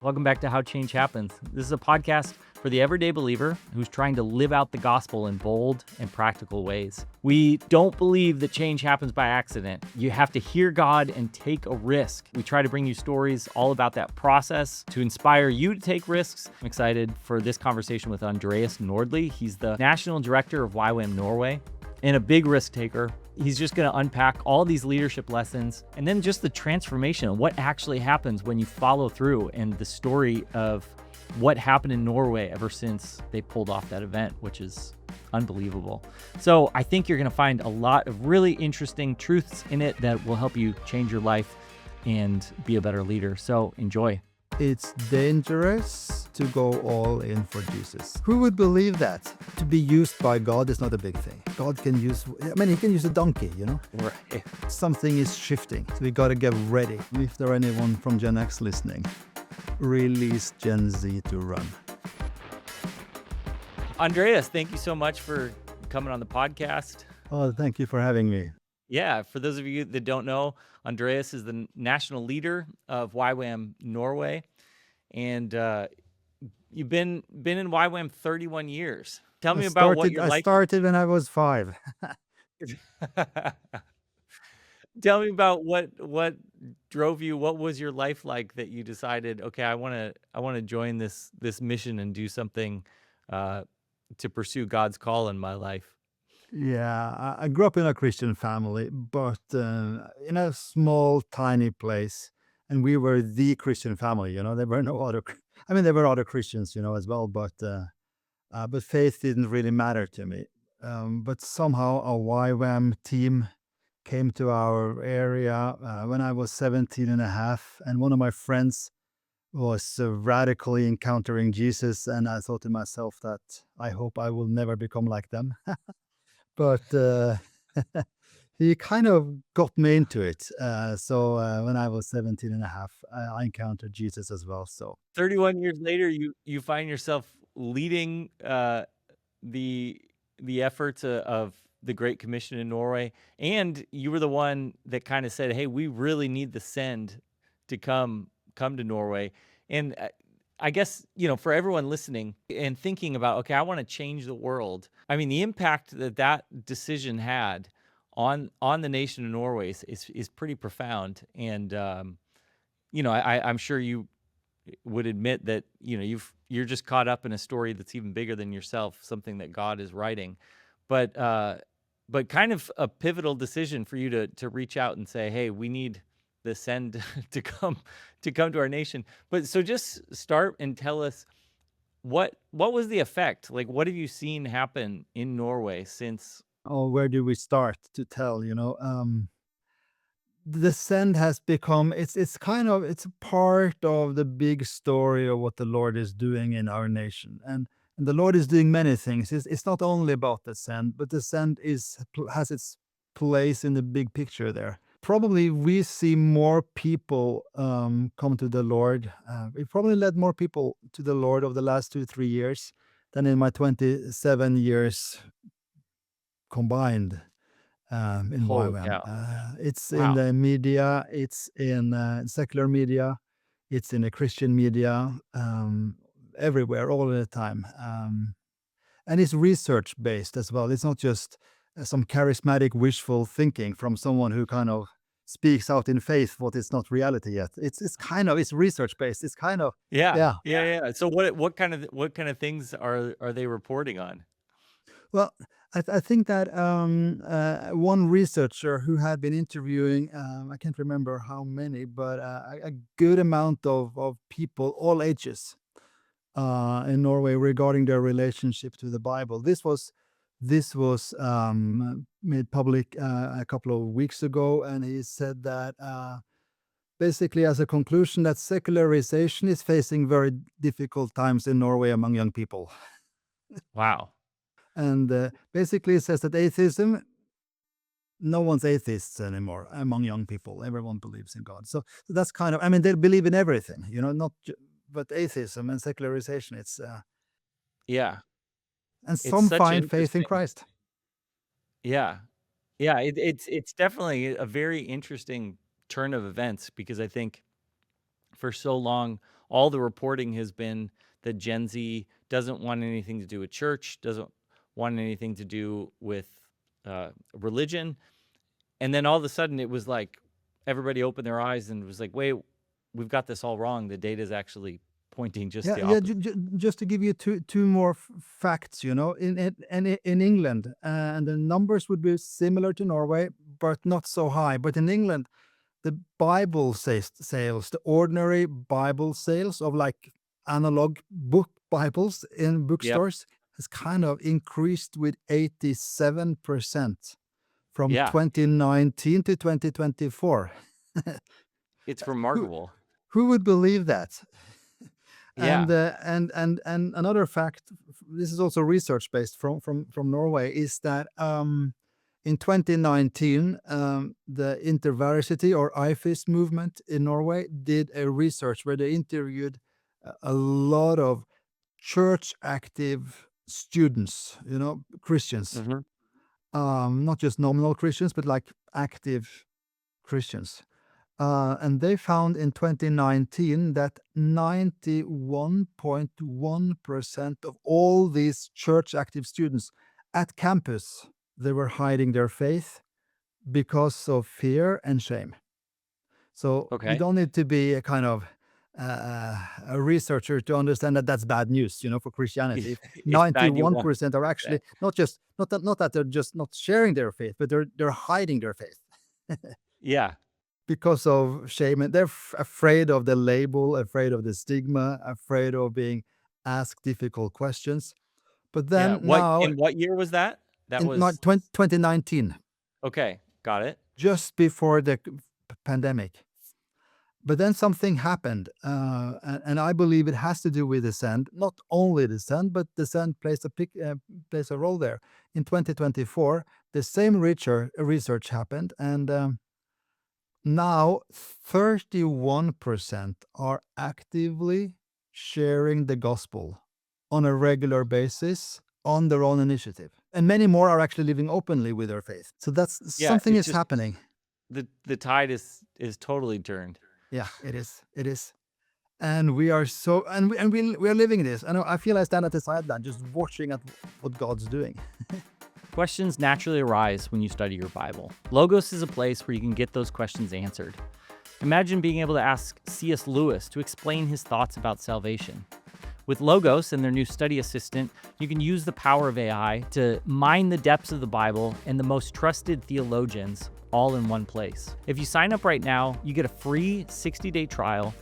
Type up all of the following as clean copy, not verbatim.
Welcome back to How Change Happens. This is a podcast for the everyday believer who's trying to live out the gospel in bold and practical ways. We don't believe that change happens by accident. You have to hear God and take a risk. We try to bring you stories all about that process to inspire you to take risks. I'm excited for this conversation with Andreas Nordli. He's the National Director of YWAM Norway and a big risk taker. He's just going to unpack all these leadership lessons and then just the transformation of what actually happens when you follow through, and the story of what happened in Norway ever since they pulled off that event, which is unbelievable. So I think you're going to find a lot of really interesting truths in it that will help you change your life and be a better leader. So enjoy. It's dangerous to go all in for Jesus. Who would believe that? To be used by God is not a big thing. God can use, he can use a donkey, Right. Something is shifting, so we got to get ready. If there anyone from Gen X listening, release Gen Z to run. Andreas, thank you so much for coming on the podcast. Oh, thank you for having me. Yeah, for those of you that don't know, Andreas is the national leader of YWAM Norway, and you've been in YWAM 31 years. Tell me about what your I life. started when I was 5. Tell me about what drove you. What was your life like that you decided, okay, I want to join this mission and do something to pursue God's call in my life. Yeah, I grew up in a Christian family, but in a small, tiny place, and we were the Christian family. There were no other. There were other Christians, as well, but faith didn't really matter to me. But somehow a YWAM team came to our area when I was 17 and a half, and one of my friends was radically encountering Jesus, and I thought to myself that I hope I will never become like them. But he kind of got me into it. So when I was 17 and a half, I encountered Jesus as well. So 31 years later, you find yourself leading the efforts of the Great Commission in Norway, and you were the one that kind of said, "Hey, we really need the send to come to Norway." And I guess, for everyone listening and thinking about, okay, I want to change the world. The impact that decision had on the nation of Norway is pretty profound. And I'm sure you would admit that you're just caught up in a story that's even bigger than yourself, something that God is writing, but kind of a pivotal decision for you to reach out and say, hey, we need the send to come to our nation. But so just start and tell us what was the effect? Like, what have you seen happen in Norway since? where do we start to tell? The send has become it's a part of the big story of what the Lord is doing in our nation, and the Lord is doing many things. It's not only about the send, but the send has its place in the big picture there. Probably we see more people come to the Lord. We probably led more people to the Lord over the last 2-3 years than in my 27 years combined in Holy YWAM. cow! It's in Wow. the media, it's in secular media, it's in the Christian media, everywhere, all the time. And it's research-based as well. It's not just some charismatic wishful thinking from someone who kind of speaks out in faith, what is not reality yet. It's research-based. It's kind of, Yeah, yeah. yeah, yeah. So what kind of things are they reporting on? Well, I think that one researcher who had been interviewing, I can't remember how many, but a good amount of people, all ages, in Norway regarding their relationship to the Bible. This was made public a couple of weeks ago, and he said that basically as a conclusion that secularization is facing very difficult times in Norway among young people. Wow. And basically it says that atheism, no one's atheists anymore among young people. Everyone believes in God. So that's kind of, they believe in everything, but atheism and secularization, Yeah. and It's some such find faith in interesting. Christ. Yeah. Yeah, it's definitely a very interesting turn of events, because I think for so long all the reporting has been that Gen Z doesn't want anything to do with church, doesn't want anything to do with religion. And then all of a sudden, it was like everybody opened their eyes and was like, wait, we've got this all wrong. The data is actually pointing just Yeah, the yeah. opposite. Just to give you two more facts, in England, and the numbers would be similar to Norway, but not so high. But in England, the Bible sales, the ordinary Bible sales of like analog book Bibles in Yep. bookstores has kind of increased with 87% from Yeah. 2019 to 2024. It's Who remarkable. who would believe that? Yeah. And another fact, this is also research based from Norway, is that in 2019, the InterVarsity or IFIS movement in Norway did a research where they interviewed a lot of church active students, Christians, Hmm. not just nominal Christians, but like active Christians. And they found in 2019 that 91.1% of all these church active students at campus, they were hiding their faith because of fear and shame. So you Okay. don't need to be a kind of a researcher to understand that that's bad news, for Christianity. If If 91%. 91% are actually not that they're just not sharing their faith, but they're hiding their faith Yeah. because of shame, and they're afraid of the label, afraid of the stigma, afraid of being asked difficult questions. But Yeah. then now What year was that? That in was 2019, okay. Got it. just before the pandemic. But then something happened, and I believe it has to do with the send. Not only the send, but the send plays a role there. In 2024, the same research happened, and now 31% are actively sharing the gospel on a regular basis on their own initiative. And many more are actually living openly with their faith. So that's Yeah. something It's is just happening. the tide is totally turned. Yeah, it is. It is. And we are so and we are living this. I feel I stand at the sideline just watching at what God's doing. Questions naturally arise when you study your Bible. Logos is a place where you can get those questions answered. Imagine being able to ask C.S. Lewis to explain his thoughts about salvation. With Logos and their new study assistant, you can use the power of AI to mine the depths of the Bible and the most trusted theologians all in one place. If you sign up right now, you get a free 60-day trial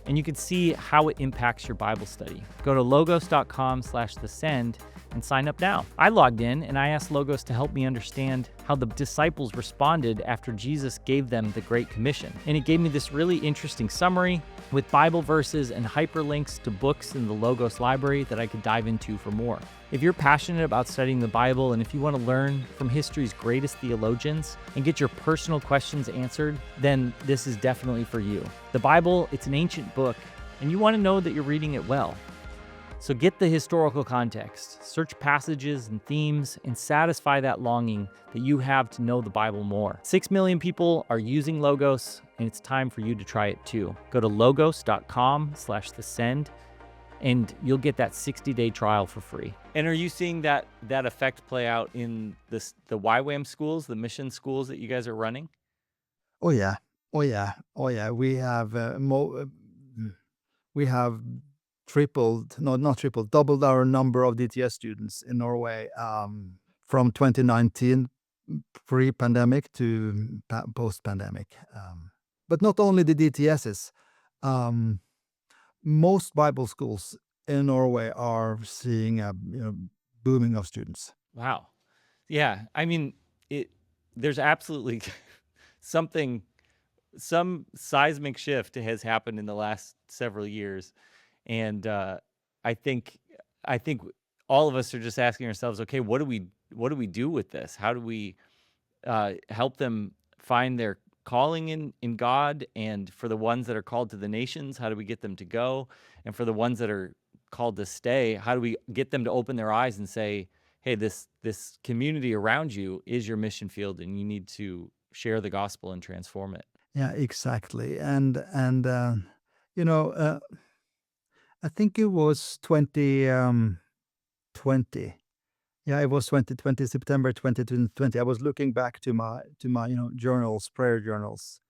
and you can see how it impacts your Bible study. Go to logos.com/thesend and sign up now. I logged in and I asked Logos to help me understand how the disciples responded after Jesus gave them the Great Commission. And it gave me this really interesting summary with Bible verses and hyperlinks to books in the Logos library that I could dive into for more. If you're passionate about studying the Bible and if you want to learn from history's greatest theologians and get your personal questions answered, then this is definitely for you. The Bible, it's an ancient book, and you want to know that you're reading it well. So get the historical context, search passages and themes, and satisfy that longing that you have to know the Bible more. 6 million people are using Logos, and it's time for you to try it too. Go to logos.com/thesend, and you'll get that 60-day trial for free. And are you seeing that effect play out in the YWAM schools, the mission schools that you guys are running? Oh yeah. Oh yeah. Oh yeah. We have tripled, no, not tripled, doubled our number of DTS students in Norway, from 2019 pre-pandemic to post-pandemic. But not only the DTSs, um, most Bible schools in Norway are seeing a booming of students. Wow. Yeah, I mean, there's absolutely something some seismic shift has happened in the last several years, and I think I think all of us are just asking ourselves, okay, what do we do with this? How do we help them find their calling in God? And for the ones that are called to the nations, how do we get them to go? And for the ones that are called to stay, how do we get them to open their eyes and say, hey, this community around you is your mission field, and you need to share the gospel and transform it. Yeah, exactly. And you know, I think it was 2020. Yeah, it was 2020, September 2020. I was looking back to my, journals, prayer journals.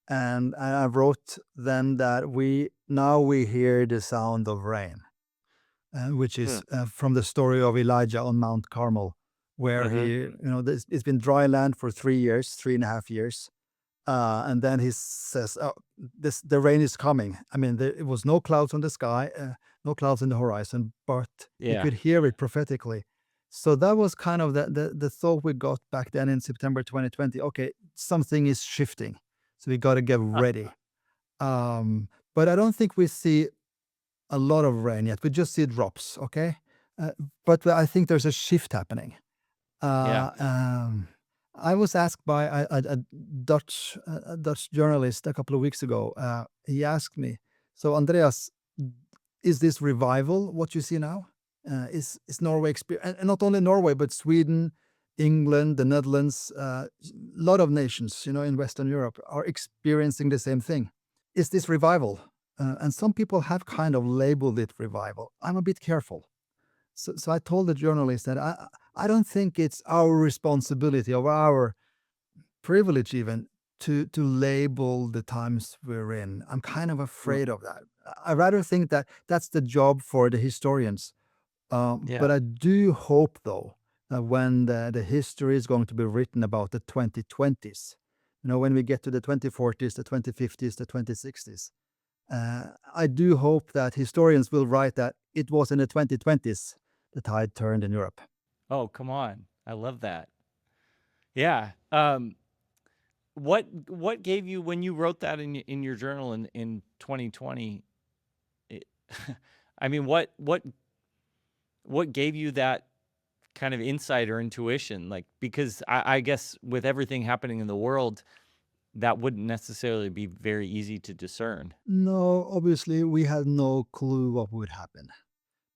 And I wrote then that we hear the sound of rain, which Huh. is from the story of Elijah on Mount Carmel, where Uh-huh. it's been dry land for 3 years, 3.5 years. And then he says, "Oh, the rain is coming." I mean, it was no clouds on the sky, no clouds in the horizon, but he Yeah. could hear it prophetically. So that was kind of the thought we got back then in September 2020. Okay, something is shifting, so we got to get ready. But I don't think we see a lot of rain yet. We just see drops. Okay, uh, but I think there's a shift happening. Yeah. Uh, um, I was asked by a Dutch journalist a couple of weeks ago. He asked me, "So, Andreas, is this revival what you see now? Is Norway and not only Norway but Sweden, England, the Netherlands, a lot of nations, in Western Europe are experiencing the same thing. Is this revival?" And some people have kind of labeled it revival. I'm a bit careful. So I told the journalist that I don't think it's our responsibility or our privilege even to label the times we're in. I'm kind of Mm. afraid of that. I rather think that that's the job for the historians. Yeah. But I do hope, though, that when the history is going to be written about the 2020s, when we get to the 2040s, the 2050s, the 2060s, I do hope that historians will write that it was in the 2020s the tide turned in Europe. Oh, come on. I love that. Yeah. What gave you when you wrote that in your journal in 2020? It, I mean, what gave you that kind of insight or intuition? Like, because I guess with everything happening in the world, that wouldn't necessarily be very easy to discern. No, obviously, we had no clue what would happen,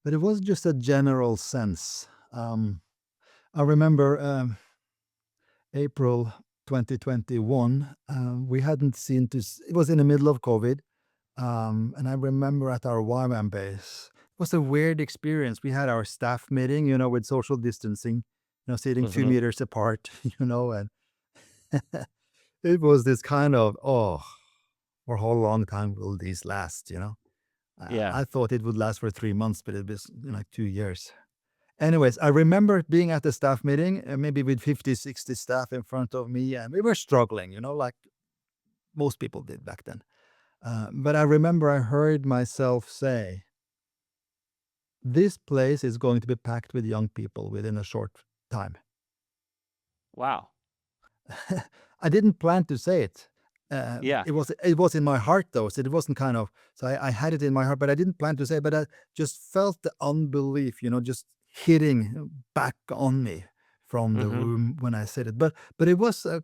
but it was just a general sense. I remember April 2021, we hadn't seen it was in the middle of COVID. And I remember at our YWAM base, it was a weird experience. We had our staff meeting, with social distancing, sitting two Mhm. meters apart, and it was this kind of, oh, for how long time will these last? Yeah. I thought it would last for 3 months, but it was like 2 years. Anyways, I remember being at the staff meeting, maybe with 50, 60 staff in front of me, and we were struggling, like most people did back then. But I remember I heard myself say, this place is going to be packed with young people within a short time. Wow. I didn't plan to say it. Yeah. It was in my heart though, so it wasn't kind of so I had it in my heart, but I didn't plan to say it, but I just felt the unbelief, just hitting back on me from the Mhm. room when I said it. But it was a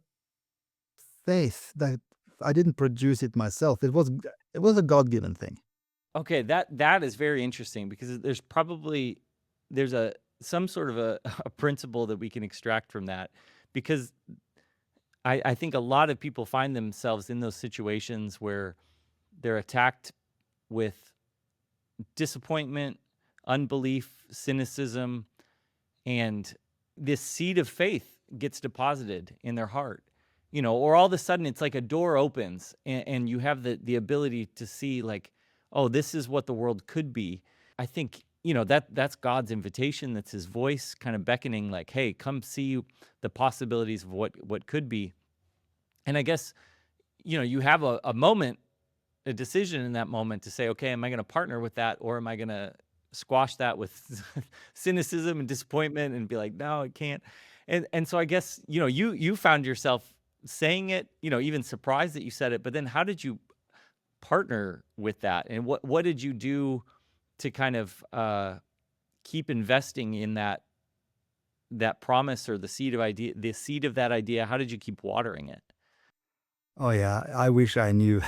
faith that I didn't produce it myself. It was a God given thing. Okay, that is very interesting because there's a some sort of a, a principle that we can extract from that because I think a lot of people find themselves in those situations where they're attacked with disappointment, unbelief, cynicism, and this seed of faith gets deposited in their heart. Or all of a sudden it's like a door opens and you have the ability to see like, oh, this is what the world could be. I think, that's God's invitation. That's his voice kind of beckoning like, hey, come see the possibilities of what could be. And I guess, you have a moment, a decision in that moment to say, okay, am I going to partner with that or am I going to squash that with cynicism and disappointment and be like, no, I can't. And so I guess, you found yourself saying it, even surprised that you said it, but then how did you partner with that? And what did you do to kind of keep investing in that promise or the seed of that idea? How did you keep watering it? Oh yeah, I wish I knew.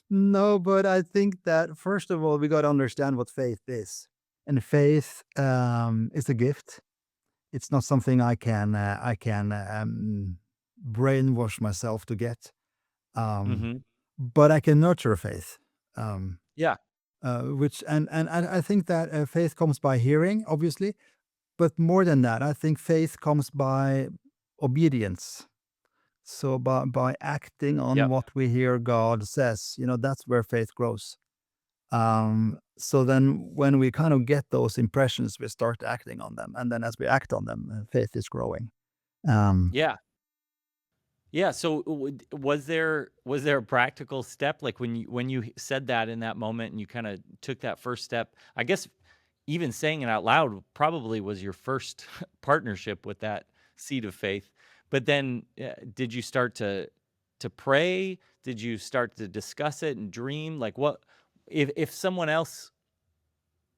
No, but I think that first of all, we got to understand what faith is. And faith is a gift. It's not something I can brainwash myself to get. Um, Mhm. but I can nurture faith. Um, Yeah. which and I think that faith comes by hearing, obviously, but more than that, I think faith comes by obedience. So by acting on Yep. what we hear God says, that's where faith grows. So then when we kind of get those impressions, we start acting on them, and then as we act on them, faith is growing. Um, Yeah. Yeah, so was there a practical step, like, when you said that in that moment and you kinda took that first step? I guess even saying it out loud probably was your first partnership with that seed of faith, but then, did you start to pray? Did you start to discuss it and dream? Like, what if someone else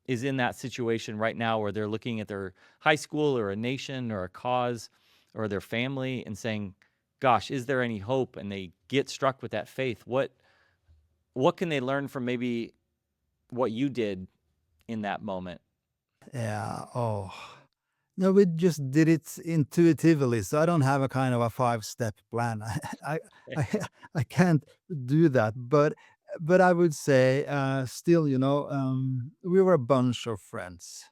is in that situation right now where they're looking at their high school or a nation or a cause or their family and saying, "Gosh, is there any hope?" and they get struck with that faith, what can they learn from maybe what you did in that moment? yeah. Oh. No, we just did it intuitively, so I don't have a kind of a five-step plan. I I I can't do that, but I would say, still, we were a bunch of friends.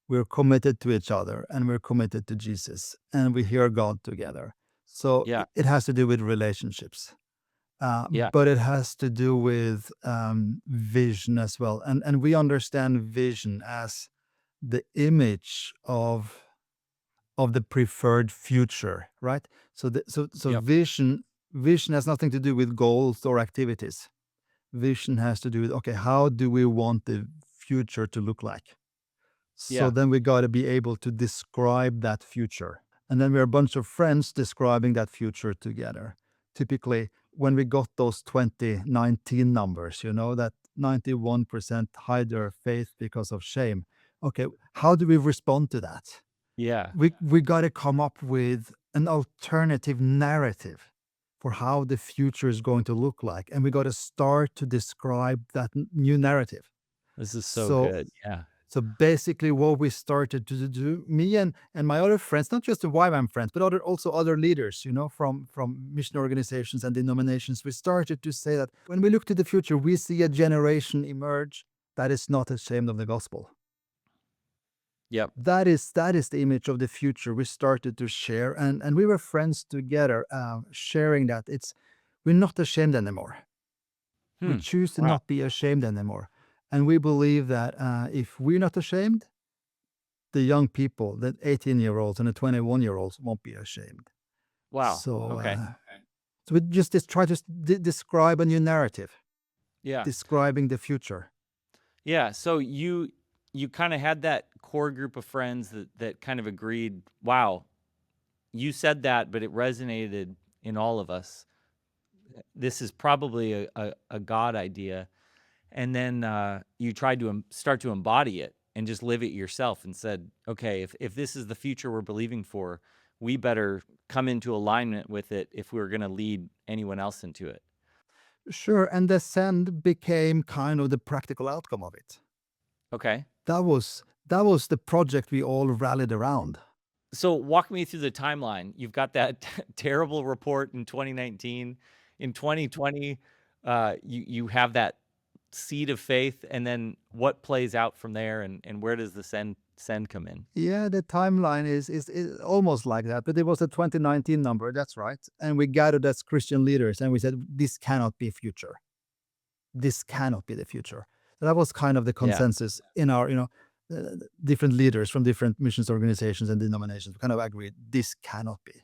We're committed to each other, and we're committed to Jesus, and we hear God together. So Yeah, it has to do with relationships, yeah, but it has to do with vision as well, and we understand vision as the image of the preferred future, right? So yep, vision has nothing to do with goals or activities. Vision has to do with, okay, how do we want the future to look like? So yeah, then we got to be able to describe that future. And then we're a bunch of friends describing that future together. Typically, when we got those 2019 numbers, that 91% hide their faith because of shame. Okay, how do we respond to that? yeah. We got to come up with an alternative narrative for how the future is going to look like, and we got to start to describe that new narrative. This is so so good, yeah. so basically what we started to do, me and my other friends, not just the YWAM friends, but other leaders, from mission organizations and denominations, we started to say that when we look to the future, we see a generation emerge that is not ashamed of the gospel. Yep. That is the image of the future we started to share, and we were friends together, sharing that we're not ashamed anymore. We Hmm, choose to wow. not be ashamed anymore, and we believe that if we're not ashamed, the young people, the 18-year-olds and the 21-year-olds, won't be ashamed. Wow, So, okay. we just try to describe a new narrative, Yeah. describing the future. Yeah, so you kinda had that core group of friends that kind of agreed, "Wow, you said that, but it resonated in all of us. This is probably a God idea." And then, you tried to start to embody it and just live it yourself and said, "Okay, if this is the future we're believing for, we better come into alignment with it if we're gonna lead anyone else into it." Sure, and the send became kind of the practical outcome of it. Okay. That was the project we all rallied around. So walk me through the timeline. You've got that terrible report in 2019. In 2020, you have that seed of faith, and then what plays out from there, and where does the send come in? Yeah, the timeline is almost like that, but it was a 2019 number, that's right. And we gathered as Christian leaders and we said, this cannot be future. This cannot be the future. So that was kind of the Yeah. consensus in our, different leaders from different missions organizations and denominations. We kind of agreed this cannot be.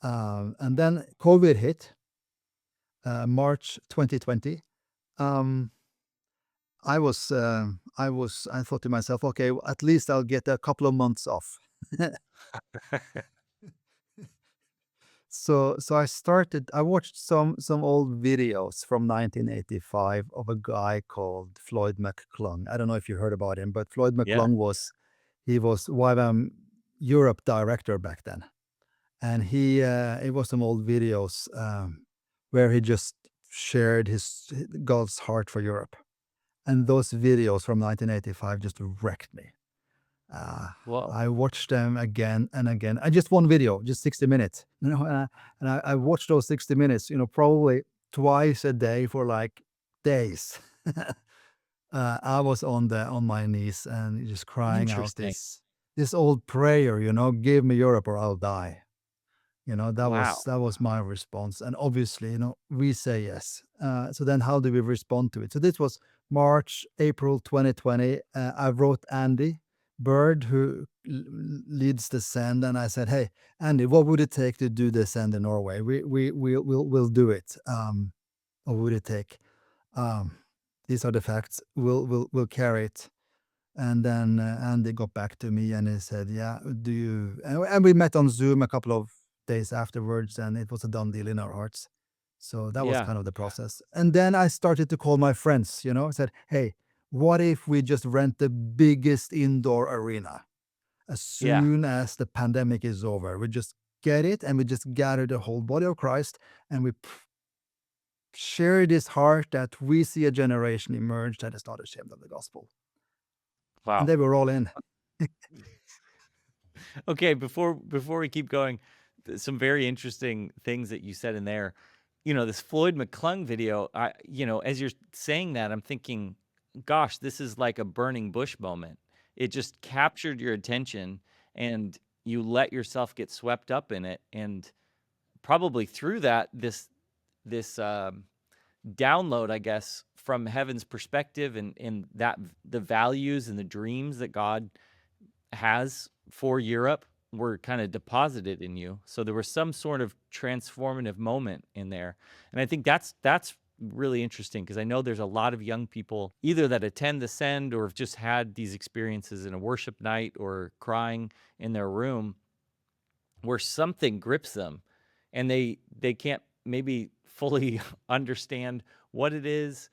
And then COVID hit, March 2020. Um, I thought to myself, okay, well, at least I'll get a couple of months off. So I watched some old videos from 1985 of a guy called Floyd McClung. I don't know if you heard about him, but Floyd Yeah. McClung he was YWAM Europe director back then. And it was some old videos where he just shared his God's heart for Europe. And those videos from 1985 just wrecked me. Uh, Whoa. I watched them again and again. I just one video, just 60 minutes, and I watched those 60 minutes, probably twice a day for like days, I was on my knees and just crying out Interesting. this old prayer, "Give me Europe or I'll die." Wow. That was my response, and obviously, we say yes. So then, how do we respond to it? So this was April 2020. I wrote Andy Bird, who leads the send, and I said, "Hey, Andy, what would it take to do the send in Norway? We'll do it. What would it take? Um, these are the facts. We'll carry it." And then Andy got back to me and he said, "Yeah, do you?" And we met on Zoom a couple of days afterwards, and it was a done deal in our hearts. So that was Yeah. kind of the process. And then I started to call my friends, I said, "Hey, what if we just rent the biggest indoor arena as Yeah. soon as the pandemic is over? We just get it and we just gather the whole body of Christ and we share this heart that we see a generation emerge that is not ashamed of the gospel." And Wow. they were all in. Okay, before we keep going, some very interesting things that you said in there. This Floyd McClung video, as you're saying that, I'm thinking, gosh, this is like a burning bush moment. It just captured your attention and you let yourself get swept up in it. And probably through that, this download, I guess, from heaven's perspective and that the values and the dreams that God has for Europe were kind of deposited in you. So there was some sort of transformative moment in there. And I think that's really interesting because I know there's a lot of young people either that attend the send or have just had these experiences in a worship night or crying in their room where something grips them and they can't maybe fully understand what it is,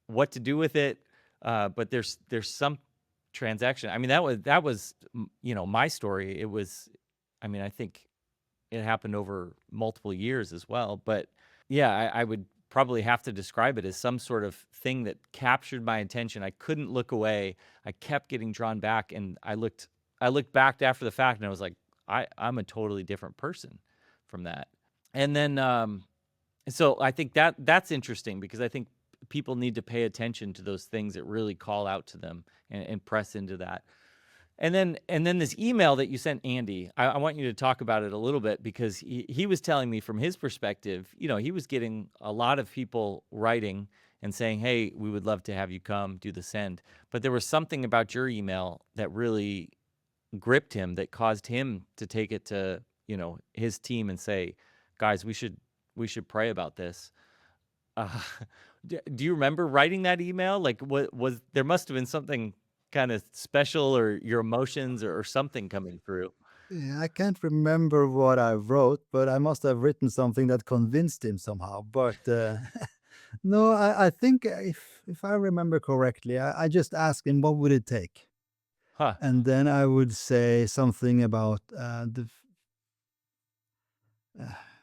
what to do with it. But there's some transaction. I mean, that was my story. It was, I mean, I think it happened over multiple years as well. But yeah, I would probably have to describe it as some sort of thing that captured my attention. I couldn't look away. I kept getting drawn back, and I looked back after the fact, and I was like, I'm a totally different person from that. And then so I think that's interesting because I think people need to pay attention to those things that really call out to them and press into that. And then this email that you sent Andy, I want you to talk about it a little bit because he was telling me from his perspective, he was getting a lot of people writing and saying, "Hey, we would love to have you come do the send." But there was something about your email that really gripped him that caused him to take it to, his team and say, "Guys, we should pray about this." Uh, do you remember writing that email? Like, what was there must have been something kind of special or your emotions or something coming through. Yeah, I can't remember what I wrote, but I must have written something that convinced him somehow. But no, I think if I remember correctly, I just asked him what would it take, Huh. and then I would say something about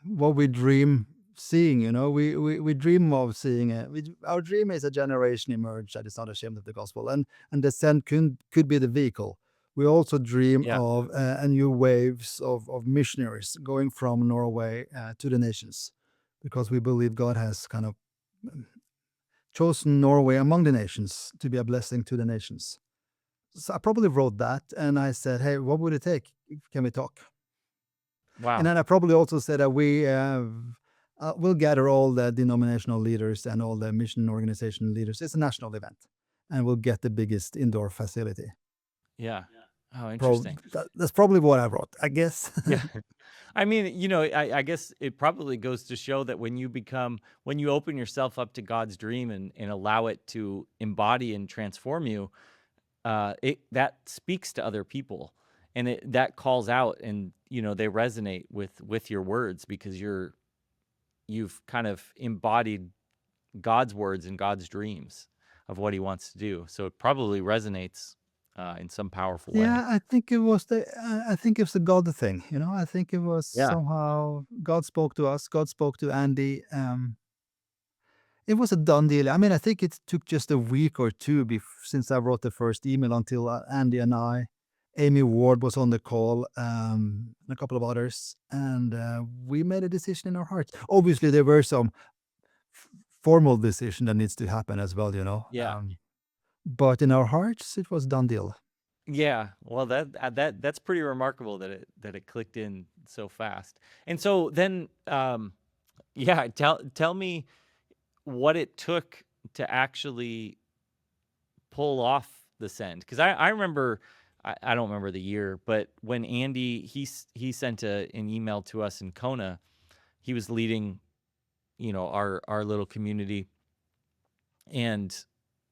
what we dream seeing. We dream of seeing it. Our dream is a generation emerge that is not ashamed of the gospel, and the send could be the vehicle. We also dream Yeah. of a new waves of missionaries going from Norway to the nations, because we believe God has kind of chosen Norway among the nations to be a blessing to the nations. So I probably wrote that, and I said, "Hey, what would it take? Can we talk?" And Wow. then I probably also said that we'll gather all the denominational leaders and all the mission organization leaders. It's a national event, and we'll get the biggest indoor facility. Yeah. Oh, interesting. That's probably what I wrote, I guess. Yeah. I mean, I guess it probably goes to show that when you open yourself up to God's dream and allow it to embody and transform you, that speaks to other people and that calls out and, they resonate with your words because you've kind of embodied God's words and God's dreams of what he wants to do. So it probably resonates in some powerful way. Yeah, I think it was the God thing. I think it was Yeah. somehow God spoke to us. God spoke to Andy. It was a done deal. I mean, I think it took just a week or two since I wrote the first email until Andy and Amy Ward was on the call, and a couple of others, and we made a decision in our hearts. Obviously, there were some formal decision that needs to happen as well, Yeah. but in our hearts, it was done deal. Yeah, well, that's pretty remarkable that it clicked in so fast. And so then, yeah, tell me what it took to actually pull off the send, because I remember, I don't remember the year, but when Andy he sent an email to us in Kona, he was leading, our little community, and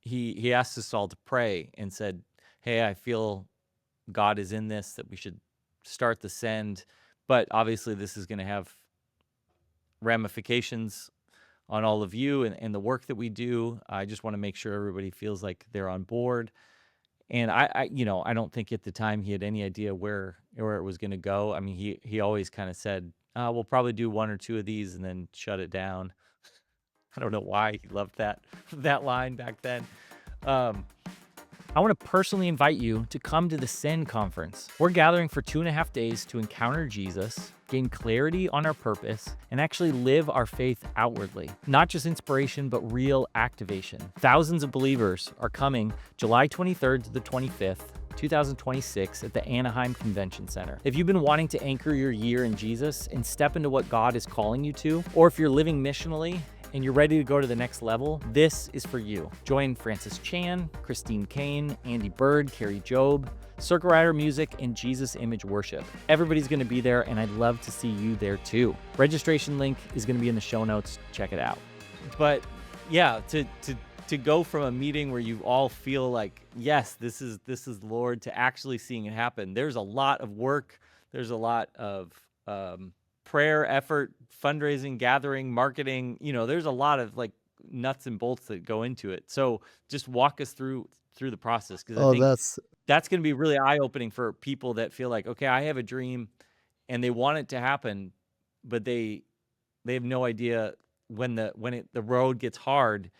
he asked us all to pray and said, "Hey, I feel God is in this, that we should start the send, but obviously this is going to have ramifications on all of you and the work that we do. I just want to make sure everybody feels like they're on board." And I don't think at the time he had any idea where it was going to go. I mean, he always kind of said, "We'll probably do one or two of these and then shut it down." I don't know why he loved that that line back then. Um, I want to personally invite you to come to the Send Conference. We're gathering for 2.5 days to encounter Jesus, gain clarity on our purpose, and actually live our faith outwardly. Not just inspiration, but real activation. Thousands of believers are coming July 23rd to the 25th. 2026 at the Anaheim Convention Center. If you've been wanting to anchor your year in Jesus and step into what God is calling you to, or if you're living missionally and you're ready to go to the next level, this is for you. Join Francis Chan, Christine Kane, Andy Bird, Carrie Job, Circle Rider Music, and Jesus Image Worship. Everybody's going to be there, and I'd love to see you there too. Registration link is going to be in the show notes. Check it out. But yeah, to go from a meeting where you all feel like, yes, this is Lord, to actually seeing it happen. There's a lot of work. There's a lot of prayer, effort, fundraising, gathering, marketing. There's a lot of like nuts and bolts that go into it. So just walk us through the process, because I Oh, think that's that's going to be really eye-opening for people that feel like, okay, I have a dream and they want it to happen, but they have no idea when the road gets hard,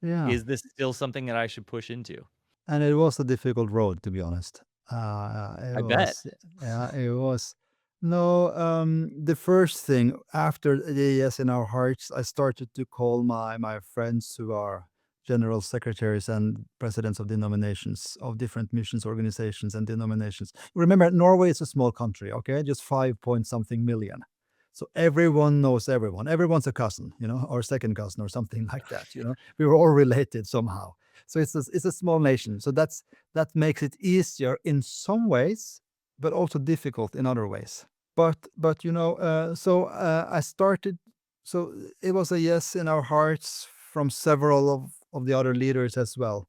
yeah. is this still something that I should push into? And it was a difficult road, to be honest. It I bet. was, yeah, it was. No, the first thing after the yes in our hearts, I started to call my friends who are general secretaries and presidents of denominations of different missions organizations and denominations. Remember, Norway is a small country, okay, just 5 point something million. So everyone knows everyone. Everyone's a cousin, or second cousin or something like that. We were all related somehow. So it's a small nation. So that makes it easier in some ways, but also difficult in other ways. So I started. So it was a yes in our hearts from several of the other leaders as well,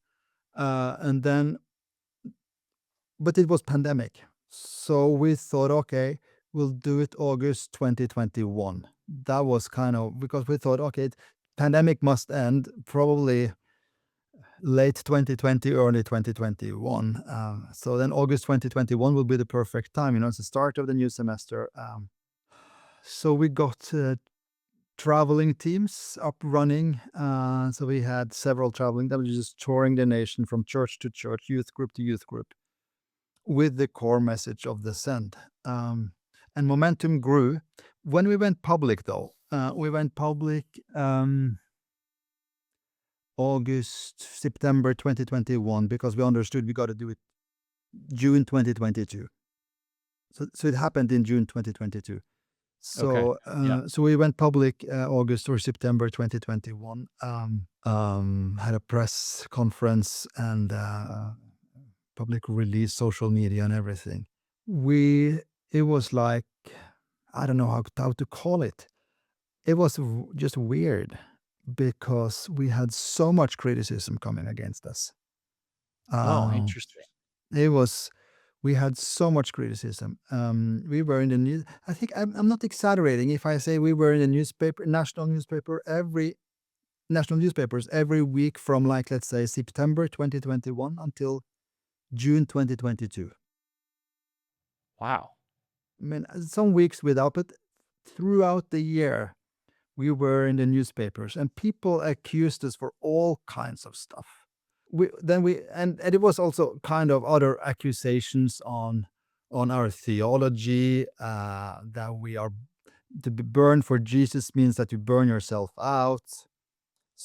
and then but it was pandemic, so we thought, okay, we'll do it August 2021. That was kind of because we thought, okay, pandemic must end probably late 2020, early 2021. So then August 2021 will be the perfect time. It's the start of the new semester. So we got traveling teams up running. So we had several traveling that was just touring the nation from church to church, youth group to youth group, with the core message of the send. And momentum grew. When we went public, though, we went public September 2021, because we understood we got to do it June 2022. So it happened in June 2022. Okay. Yeah. So we went public August or September 2021. Had a press conference and public release, social media, and everything. It was like, I don't know how to call it. It was just weird because we had so much criticism coming against us. Oh, Uh, interesting. it was we had so much criticism. We were in the news. I think I'm not exaggerating if I say we were in the newspaper, national newspapers every week from, like, let's say September 2021 until June 2022. Wow. I mean, some weeks without, but throughout the year, we were in the newspapers, and people accused us for all kinds of stuff. And it was also kind of other accusations on our theology, that we are to be burned for Jesus means that you burn yourself out.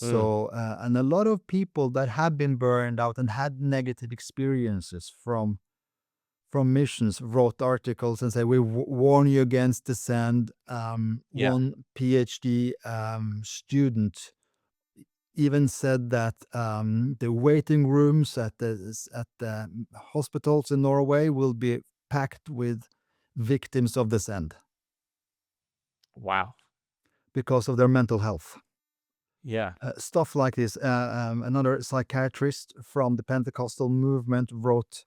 Ugh. So, and a lot of people that have been burned out and had negative experiences from missions wrote articles and say, "We warn you against the sand." Yeah. One PhD student even said that the waiting rooms at the hospitals in Norway will be packed with victims of the sand Wow. because of their mental health. Yeah. Stuff like this. Another psychiatrist from the Pentecostal movement wrote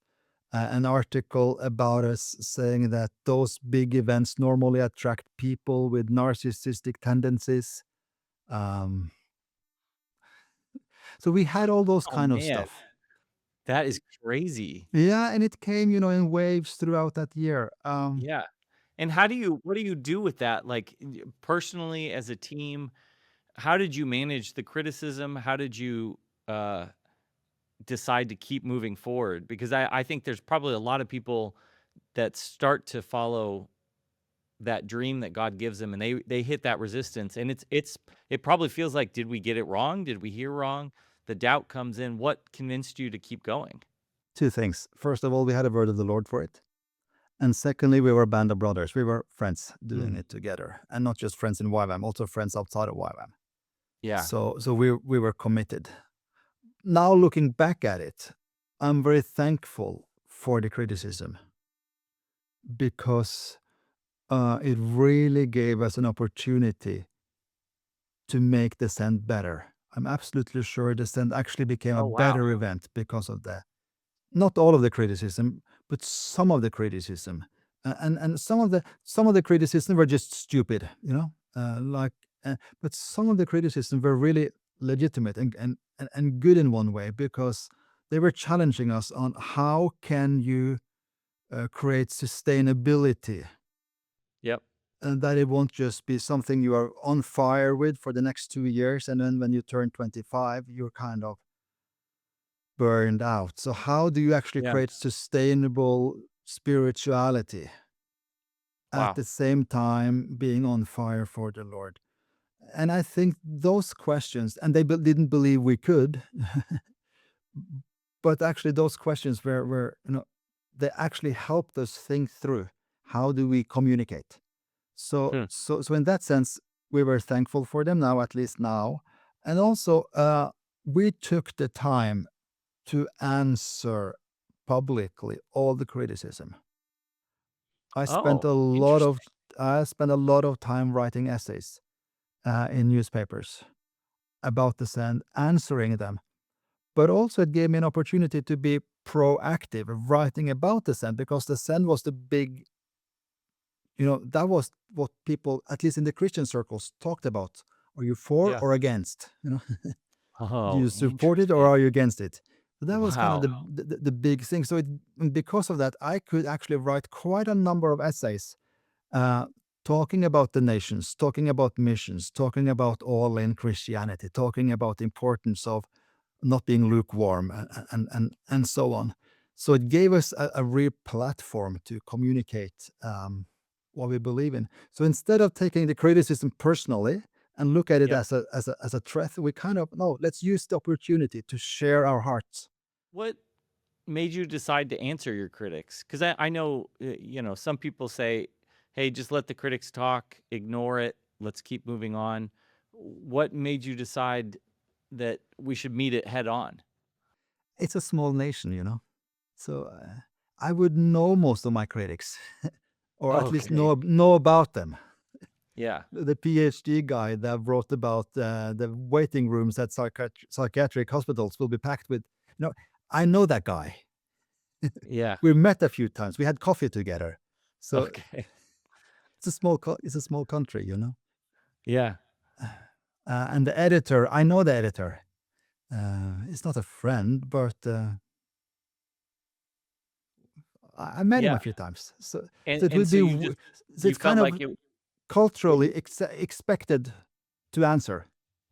an article about us saying that those big events normally attract people with narcissistic tendencies. Um, so we had all those Oh, kind of man. stuff. That is crazy. Yeah, and it came, in waves throughout that year. Yeah. And how do you what do you do with that? Like, personally, as a team, how did you manage the criticism? How did you, uh, decide to keep moving forward? Because I think there's probably a lot of people that start to follow that dream that God gives them, and they hit that resistance, and it probably feels like, "Did we get it wrong? Did we hear wrong?" The doubt comes in. What convinced you to keep going? Two things. First of all, we had a word of the Lord for it. And secondly, we were a band of brothers. We were friends doing Mm, it together. And not just friends in YWAM, also friends outside of YWAM. yeah. So we were committed. Now looking back at it, I'm very thankful for the criticism because it really gave us an opportunity to make the Send better. I'm absolutely sure the Send actually became a Oh, wow. better event because of that. Not all of the criticism, but some of the criticism. And some of the criticism were just stupid, but some of the criticism were really legitimate and good in one way because they were challenging us on how can you create sustainability Yep. and that it won't just be something you are on fire with for the next 2 years, and then when you turn 25 you're kind of burned out. So how do you actually Yeah. create sustainable spirituality at Wow. the same time being on fire for the Lord? And I think those questions, and they didn't believe we could, but actually those questions were they actually helped us think through how do we communicate. So Hmm. so so in that sense, we were thankful for them now, at least now, and also we took the time to answer publicly all the criticism. I spent Oh, a lot of interesting. I spent a lot of time writing essays in newspapers about the Send, answering them. But also, it gave me an opportunity to be proactive, writing about the Send because the Send was the big, that was what people, at least in the Christian circles, talked about. Are you for Yeah. or against? Do Oh, you support it or interesting. are you against it? So that was kind of Wow. the big thing. So because of that, I could actually write quite a number of essays uh, talking about the nations, talking about missions, talking about all in Christianity, talking about the importance of not being lukewarm and so on. So it gave us a real platform to communicate what we believe in. So instead of taking the criticism personally and look at it Yep. as a threat, we kind of no, let's use the opportunity to share our hearts. What made you decide to answer your critics? Because I know, some people say, "Hey, just let the critics talk, ignore it, let's keep moving on." What made you decide that we should meet it head on? It's a small nation. So I would know most of my critics, or at least Okay. know about them. Yeah. The PhD guy that wrote about the waiting rooms at psychiatric hospitals will be packed with, I know that guy. Yeah. We met a few times. We had coffee together. So Okay. it's a small country. Yeah. And the editor, I know the editor. It's not a friend, but I met him Yeah. a few times. So And so it and would so be you just so you it's kind felt of like it what culturally you expected to answer.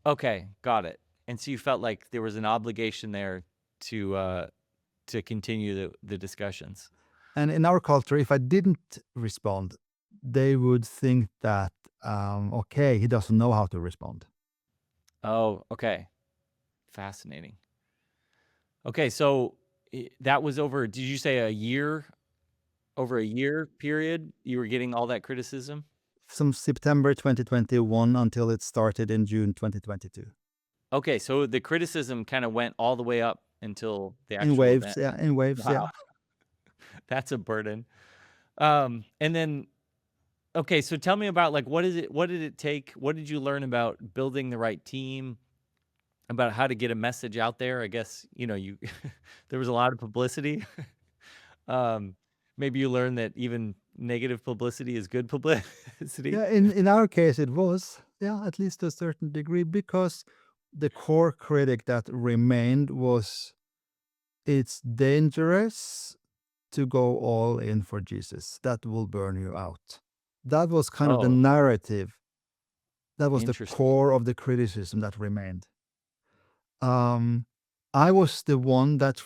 okay, got it. And so you felt like there was an obligation there to continue the discussions. And in our culture, if I didn't respond, they would think that, okay, he doesn't know how to respond. Oh, okay. Fascinating. Okay, so that was over, did you say a year? Over a year period, you were getting all that criticism? From September 2021 until it started in June 2022. Okay, so the criticism kind of went all the way up until the In actual waves, event. yeah, in waves, Wow, yeah. that's a burden. And then, okay, so tell me about, like, what did it take? What did you learn about building the right team, about how to get a message out there? I guess, you there was a lot of publicity. Um, Maybe you learned that even negative publicity is good publicity. Yeah, in our case, it was, yeah, at least to a certain degree, because the core critic that remained was, it's dangerous to go all in for Jesus. That will burn you out. That was kind of the Oh, narrative. That was the interesting. core of the criticism that remained. Um, I was the one that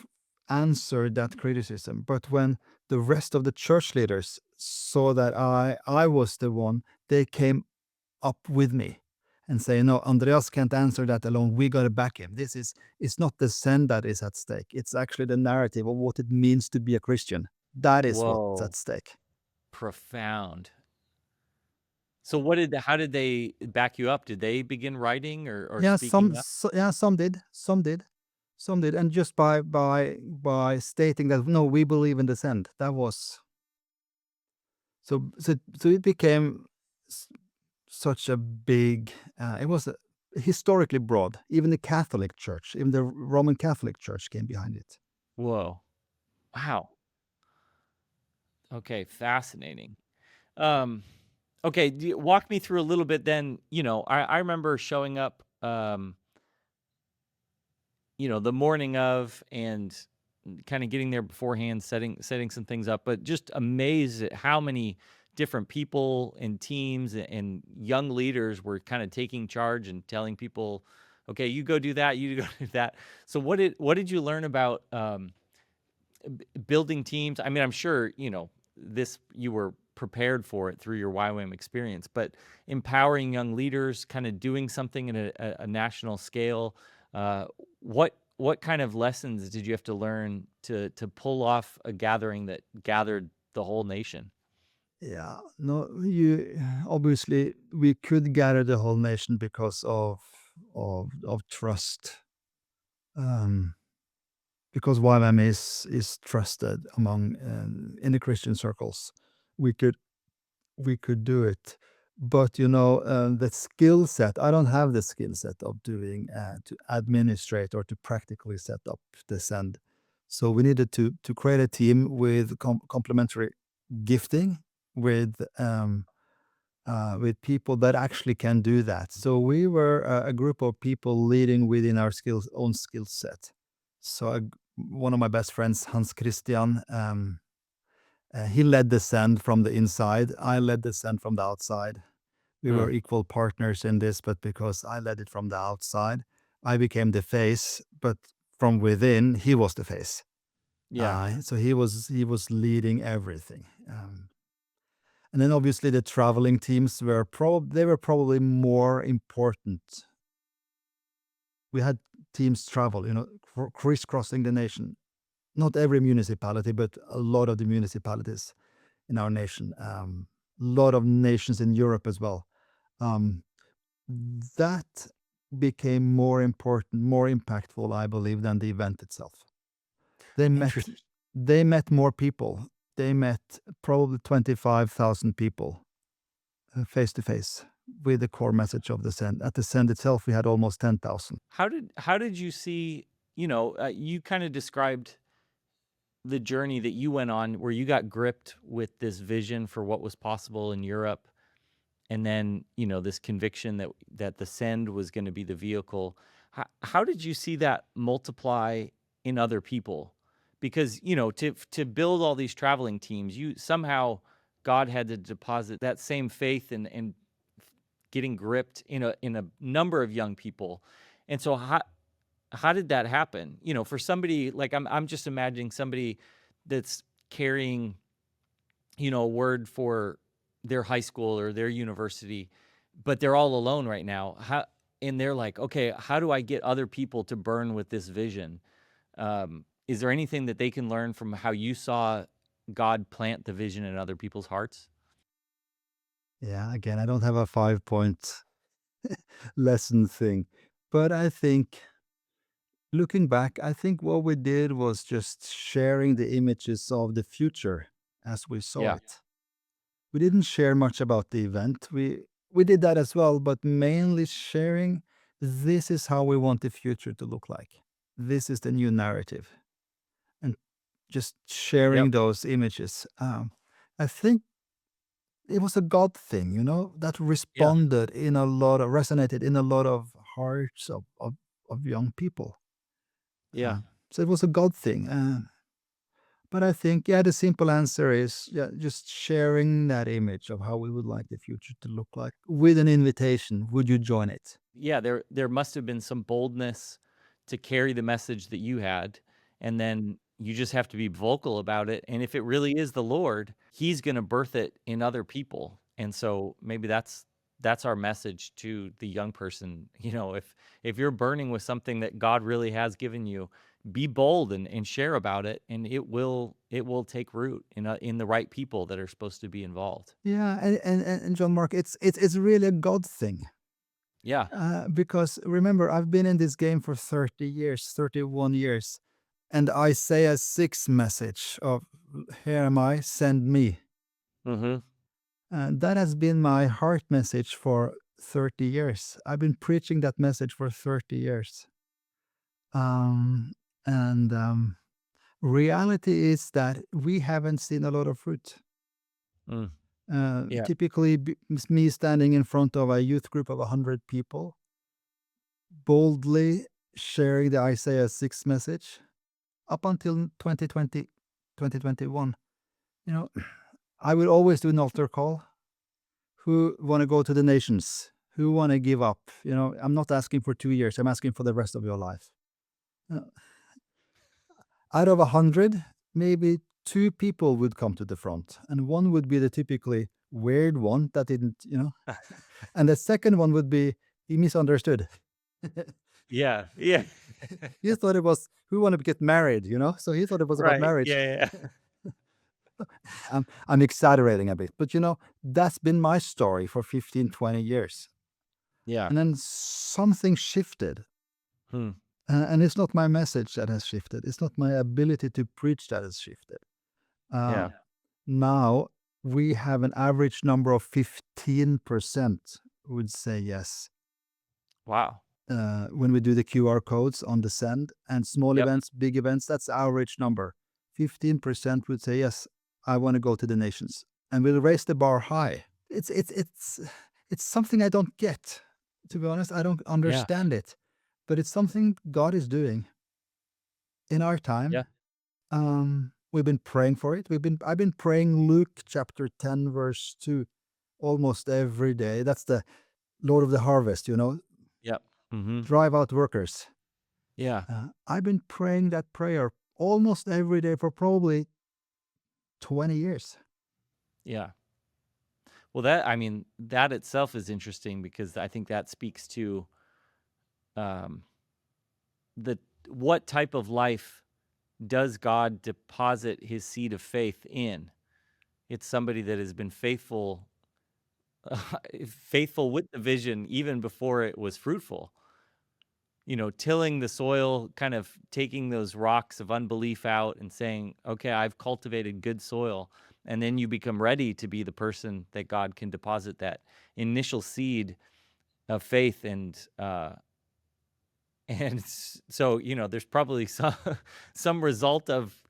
answered that criticism, but when the rest of the church leaders saw that I was the one, they came up with me and say, "No, Andreas can't answer that alone. We got to back him. This is It's not the sin that is at stake. It's actually the narrative of what it means to be a Christian. That is what's at Whoa, stake." profound. So how did they back you up? Did they begin writing or Yeah, speaking up? yeah, some did, and just by stating that, no, we believe in the send. That was so it became s- such a big. It was historically broad. Even the Catholic Church, even the Roman Catholic Church, came behind it. Whoa. Wow. Okay, fascinating. Um, okay, walk me through a little bit then, I remember showing up, the morning of, and kind of getting there beforehand, setting some things up, but just amazed at how many different people and teams and young leaders were kind of taking charge and telling people, okay, you go do that, you go do that. So what did you learn about building teams? I mean, I'm sure, this, you were prepared for it through your YWAM experience, but empowering young leaders, kind of doing something at a national scale. Uh, what kind of lessons did you have to learn to pull off a gathering that gathered the whole nation? Yeah, no, you obviously we could gather the whole nation because of trust. Um, because YWAM is trusted among in the Christian circles, we could do it. But the skill set, I don't have the skill set of doing to administrate or to practically set up the send. So we needed to create a team with complementary gifting, with people that actually can do that. So we were a group of people leading within our own skill set. So one of my best friends, Hans Christian, he led the send from the inside. I led the send from the outside. We Huh. were equal partners in this, but because I led it from the outside, I became the face. But from within, he was the face. Yeah, So he was leading everything. And then obviously the traveling teams were probably more important. We had teams travel, crisscrossing the nation. Not every municipality, but a lot of the municipalities in our nation. A lot of nations in Europe as well. Um, that became more important, more impactful, I believe, than the event itself. They met interesting. they met more people. They met probably 25,000 people face to face with the core message of the send. At the send itself, we had almost 10,000. How did you see? You kind of described the journey that you went on, where you got gripped with this vision for what was possible in Europe, and then this conviction that the send was going to be the vehicle. How did you see that multiply in other people? Because to build all these traveling teams, you somehow, God had to deposit that same faith and getting gripped in a number of young people. And so how did that happen? For somebody like, I'm just imagining somebody that's carrying a word for their high school or their university, but they're all alone right now. and they're like, okay, how do I get other people to burn with this vision? Is there anything that they can learn from how you saw God plant the vision in other people's hearts? Yeah, again, I don't have a 5 point lesson thing, but I think looking back, I think what we did was just sharing the images of the future as we saw Yeah. it. We didn't share much about the event. We did that as well, but mainly sharing this is how we want the future to look like. This is the new narrative, and just Yep. sharing those images. I think it was a God thing, that Yeah. responded in a lot of resonated in a lot of hearts of young people. Yeah. So it was a God thing. But I think, yeah, the simple answer is, yeah, just sharing that image of how we would like the future to look like with an invitation. Would you join it? Yeah, there must have been some boldness to carry the message that you had, and then you just have to be vocal about it, and if it really is the Lord, he's gonna birth it in other people, and so maybe that's our message to the young person, if you're burning with something that God really has given you, be bold and share about it, and it will take root in the right people that are supposed to be involved. Yeah, and John Mark, it's really a God thing. Yeah. Because remember, I've been in this game for 30 years, 31 years, and Isaiah 6 message of "Here am I, send me." Mhm. That has been my heart message for 30 years. I've been preaching that message for 30 years. Um, and reality is that we haven't seen a lot of fruit. Mm. Yeah. Typically, me standing in front of a youth group of 100 people, boldly sharing the Isaiah 6 message up until 2020, 2021. You know, I will always do an altar call. Who want to go to the nations? Who want to give up? I'm not asking for 2 years. I'm asking for the rest of your life. Uh, Out of 100, maybe two people would come to the front, and one would be the typically weird one that didn't. And the second one would be he misunderstood. Yeah, yeah. He thought it was who want to get married. So he thought it was about Right, marriage. yeah, yeah, yeah. I'm exaggerating a bit, but that's been my story for 15, 20 years. Yeah. And then something shifted. Hmm, And it's not my message that has shifted. It's not my ability to preach that has shifted. Uh, yeah. Now we have an average number of 15% would say yes. Wow. When we do the QR codes on the send and small Yep, events, big events, that's the average number. 15% would say yes, I want to go to the nations, and we'll raise the bar high. It's something I don't get. To be honest, I don't yeah, understand it, but it's something God is doing in our time. yeah, We've been praying for it. I've been praying Luke chapter 10 verse 2 almost every day. That's the Lord of the harvest. yep, mhm, Drive out workers. yeah, I've been praying that prayer almost every day for probably 20 years. yeah. Well, that itself is interesting because I think that speaks to, um, the what type of life does God deposit his seed of faith in? It's somebody that has been faithful faithful with the vision even before it was fruitful. Tilling the soil, kind of taking those rocks of unbelief out and saying, okay, I've cultivated good soil. And then you become ready to be the person that God can deposit that initial seed of faith. And there's probably some result of,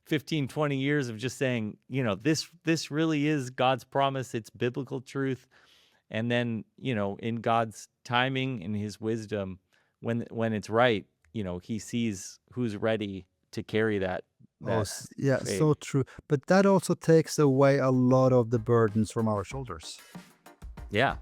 15, 20 years of just saying, this really is God's promise. It's biblical truth. And then, in God's timing and his wisdom, when it's right, he sees who's ready to carry that Yeah, faith. so true. But that also takes away a lot of the burdens from our shoulders. Yeah.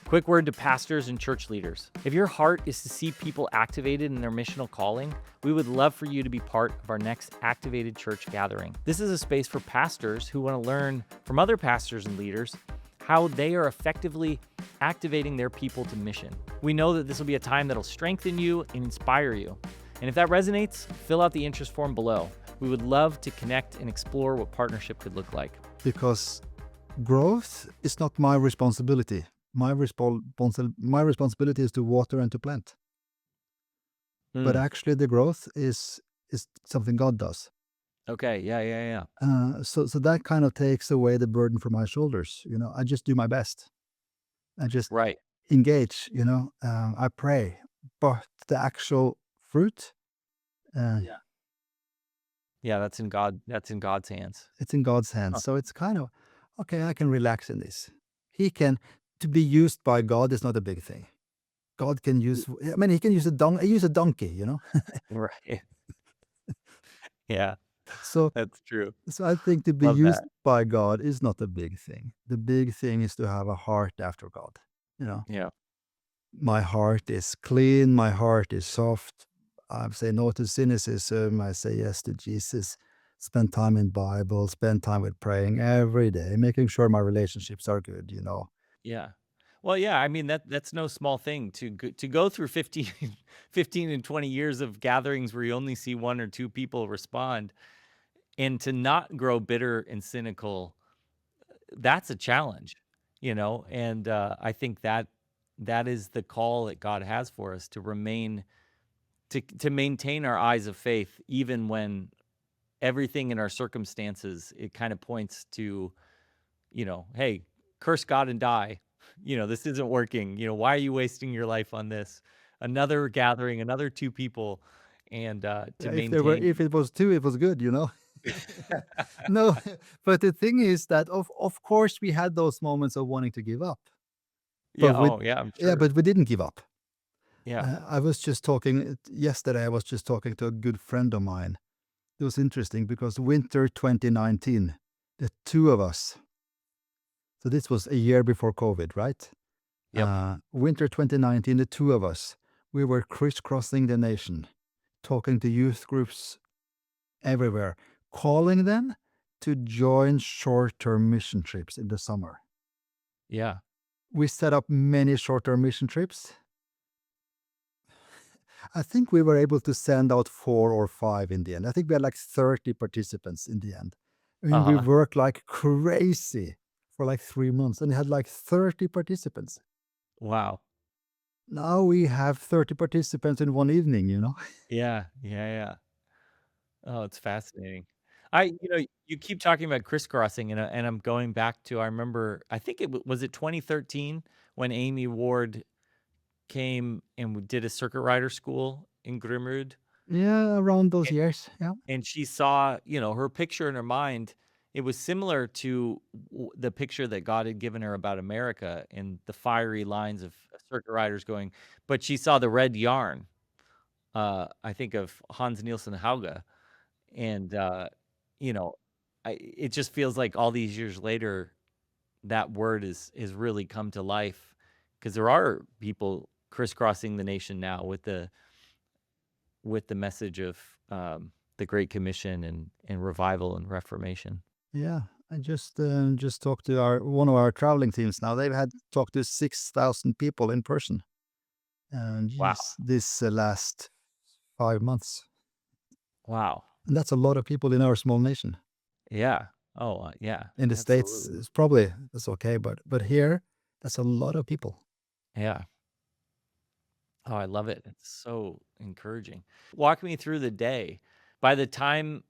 Quick word to pastors and church leaders. If your heart is to see people activated in their missional calling, we would love for you to be part of our next Activated Church gathering. This is a space for pastors who want to learn from other pastors and leaders how they are effectively activating their people to mission. We know that this will be a time that'll strengthen you and inspire you. And if that resonates, fill out the interest form below. We would love to connect and explore what partnership could look like. Because growth is not my responsibility. My responsibility is to water and to plant. But Mm. actually, the growth is something God does. Okay. Yeah. So that kind of takes away the burden from my shoulders. I just do my best. I just Right. engage. I pray, but the actual fruit, uh, Yeah. Yeah. That's in God's hands. it's in God's hands. Huh. So it's kind of okay. I can relax in this. He can To be used by God is not a big thing. God can use. I mean, he can use use a donkey. Right. Yeah. So That's true. so I think to be Love that. used by God is not a big thing. The big thing is to have a heart after God. You know, Yeah. my heart is clean. My heart is soft. I say no to cynicism. I say yes to Jesus. Spend time in Bible. Spend time with praying every day, making sure my relationships are good. Yeah. Well, yeah, I mean, that's no small thing to go through 15 15 and 20 years of gatherings where you only see 1 or 2 people respond, and to not grow bitter and cynical, that's a challenge, and, I think that is the call that God has for us to remain to maintain our eyes of faith even when everything in our circumstances, it kinda points to, "Hey, curse God and die. This isn't working. Why are you wasting your life on this?" Another gathering, another 2 people, and, to Yeah, maintain. if it was two, it was good. No, but the thing is that of course we had those moments of wanting to give up, Yeah, but we oh, yeah, I'm yeah, sure. but we didn't give up. Yeah, I was just talking yesterday. I was just talking to a good friend of mine. It was interesting because winter 2019, the two of us. So this was a year before COVID, right? yep, Winter 2019, the two of us, we were crisscrossing the nation, talking to youth groups everywhere, calling them to join short-term mission trips in the summer. yeah, We set up many short-term mission trips. I think we were able to send out 4 or 5 in the end. I think we had like 30 participants in the end. I mean, we uh-huh, worked like crazy for like 3 months and had like 30 participants. wow. Now we have 30 participants in one evening. Yeah. Oh, it's fascinating. You keep talking about crisscrossing, and I'm going back to I remember, I think was it 2013 when Amy Ward came and did a circuit rider school in Grimrud? Yeah, around those years. Yeah. And she saw, her picture in her mind, it was similar to the picture that God had given her about America and the fiery lines of circuit riders going, but she saw the red yarn, I think of Hans Nielsen Hauge, and, you know, it just feels like all these years later, that word is really come to life because there are people crisscrossing the nation now with the message of, the Great Commission and revival and reformation. Yeah. I just talked to our one of our traveling teams now. They've had talked to 6,000 people in person. And Wow. this last 5 months. Wow. And that's a lot of people in our small nation. Yeah. Oh, yeah, In the States, absolutely. it's probably that's okay, but here, that's a lot of people. Yeah. Oh, I love it. It's so encouraging. Walk me through the day. By the time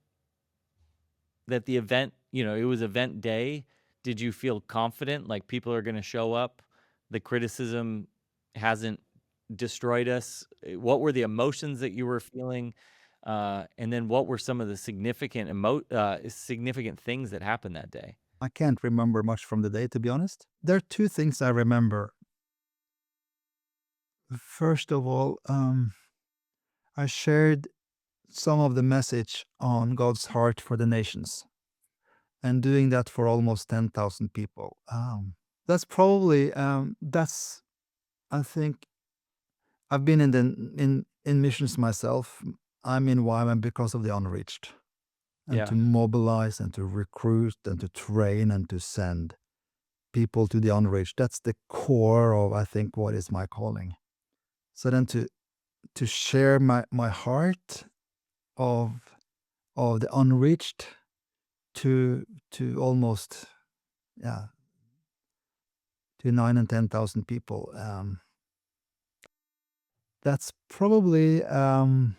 that the event, it was event day, did you feel confident, like people are gonna show up? The criticism hasn't destroyed us? What were the emotions that you were feeling? And then what were some of the significant things that happened that day? I can't remember much from the day, to be honest. There are two things I remember. First of all, I shared some of the message on God's heart for the nations, and doing that for almost 10,000 people. That's probably that's I think I've been in missions myself. I'm in YWAM because of the unreached, and Yeah. to mobilize and to recruit and to train and to send. people to the unreached. That's the core of, I think, what is my calling. So then to share my heart of the unreached to almost, yeah, to 9 and 10,000 people. That's probably the